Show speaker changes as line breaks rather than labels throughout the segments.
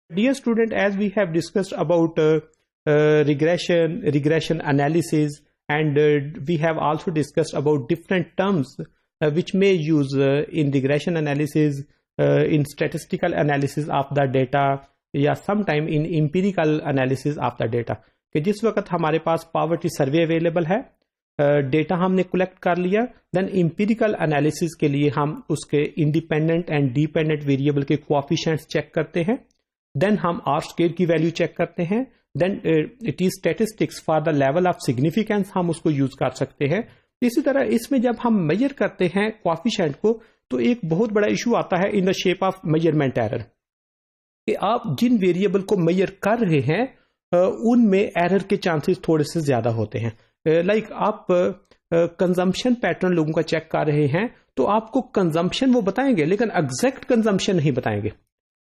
Dear student, as we have discussed about regression analysis, and we have also discussed about different terms which may use in regression analysis, in statistical analysis of the data, या sometime in empirical analysis of the data. कि जिस वक्त हमारे पास poverty survey available है, data हमने collect कर लिया, देन एम्पिरिकल एनालिसिस के लिए हम उसके इंडिपेंडेंट एंड डिपेंडेंट वेरिएबल के कोएफिशिएंट्स चेक करते हैं, देन हम आर स्क्वायर की वैल्यू चेक करते हैं, then it is statistics for the level of significance हम उसको यूज कर सकते हैं. इसी तरह इसमें जब हम मेजर करते हैं कोएफिशिएंट को, तो एक बहुत बड़ा इशू आता है in the shape of measurement error, कि आप जिन वेरिएबल को मेजर कर रहे हैं उनमें एरर के चांसेस थोड़े से ज्यादा होते हैं. लाइक आप कंजम्पशन पैटर्न लोगों का चेक कर रहे हैं, तो आपको कंजम्पशन वो बताएंगे लेकिन एग्जैक्ट कंजम्पशन नहीं बताएंगे.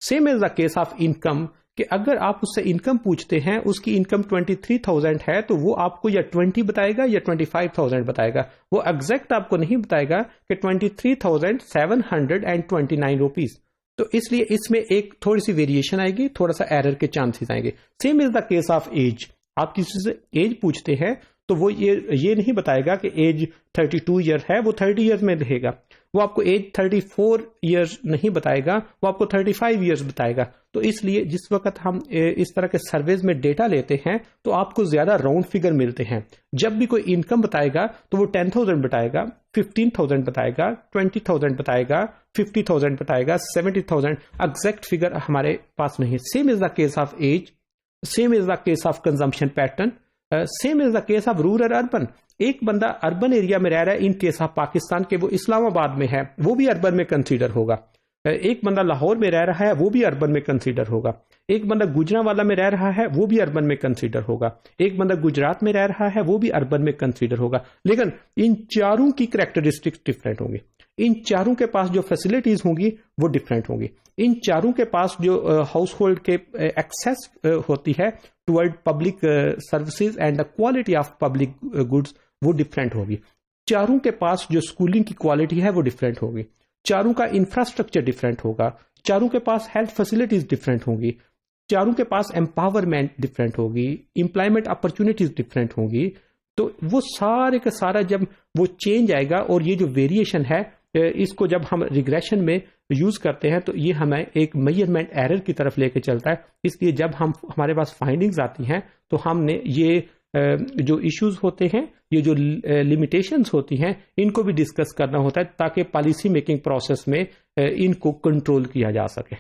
Same as the case of income, कि अगर आप उससे इनकम पूछते हैं, उसकी इनकम 23,000 है, तो वो आपको या 20 बताएगा या 25,000 बताएगा, वो एग्जैक्ट आपको नहीं बताएगा कि 23,729 रुपीज. तो इसलिए इसमें एक थोड़ी सी वेरिएशन आएगी, थोड़ा सा एरर के चांसेस आएंगे. Same is the case of age. आप किसी से एज पूछते हैं तो वो ये नहीं बताएगा कि एज 32 ईयर है, वो 30 ईयर्स में रहेगा. वो आपको एज 34 ईयर्स नहीं बताएगा, वो आपको 35 ईयर्स बताएगा. तो इसलिए जिस वक्त हम इस तरह के सर्वेज में डेटा लेते हैं, तो आपको ज्यादा राउंड फिगर मिलते हैं. जब भी कोई इनकम बताएगा तो वो 10,000 बताएगा, 15,000 बताएगा, 20,000 बताएगा, 50,000 बताएगा, 70,000. एग्जैक्ट फिगर हमारे पास नहीं. Same is the case of age, same is the case of consumption pattern, same is the case of rural urban. एक बंदा अर्बन एरिया में रह रहा है, इन केस ऑफ पाकिस्तान के वो इस्लामाबाद में है, वो भी अर्बन में कंसीडर होगा. एक बंदा लाहौर में रह रहा है, वो भी अर्बन में कंसीडर होगा. एक बंदा गुजरांवाला में रह रहा है, वो भी अर्बन में कंसीडर होगा. एक बंदा गुजरात में रह रहा है, वो भी अर्बन में कंसीडर होगा. लेकिन इन चारों की कैरेक्टरिस्टिक्स डिफरेंट होंगी. इन चारों के पास जो फैसिलिटीज होंगी वो डिफरेंट होंगी. इन चारों के पास जो हाउस होल्ड के एक्सेस होती है toward public services and the quality of public goods, वो डिफरेंट होगी. चारों के पास जो स्कूलिंग की क्वालिटी है वो डिफरेंट होगी. चारों का इंफ्रास्ट्रक्चर डिफरेंट होगा. चारों के पास हेल्थ फैसिलिटीज डिफरेंट होंगी. चारों के पास एम्पावरमेंट डिफरेंट होगी. एम्प्लॉयमेंट अपॉर्चुनिटीज डिफरेंट होंगी. तो वो सारे का सारा जब वो चेंज आएगा, और ये जो वेरिएशन है इसको जब हम रिग्रेशन में यूज करते हैं, तो ये हमें एक मेजरमेंट एरर की तरफ लेके चलता है. इसलिए जब हमारे पास फाइंडिंग्स आती हैं, तो हमने ये जो इश्यूज होते हैं, ये जो लिमिटेशंस होती हैं, इनको भी डिस्कस करना होता है, ताकि पॉलिसी मेकिंग प्रोसेस में इनको कंट्रोल किया जा सके.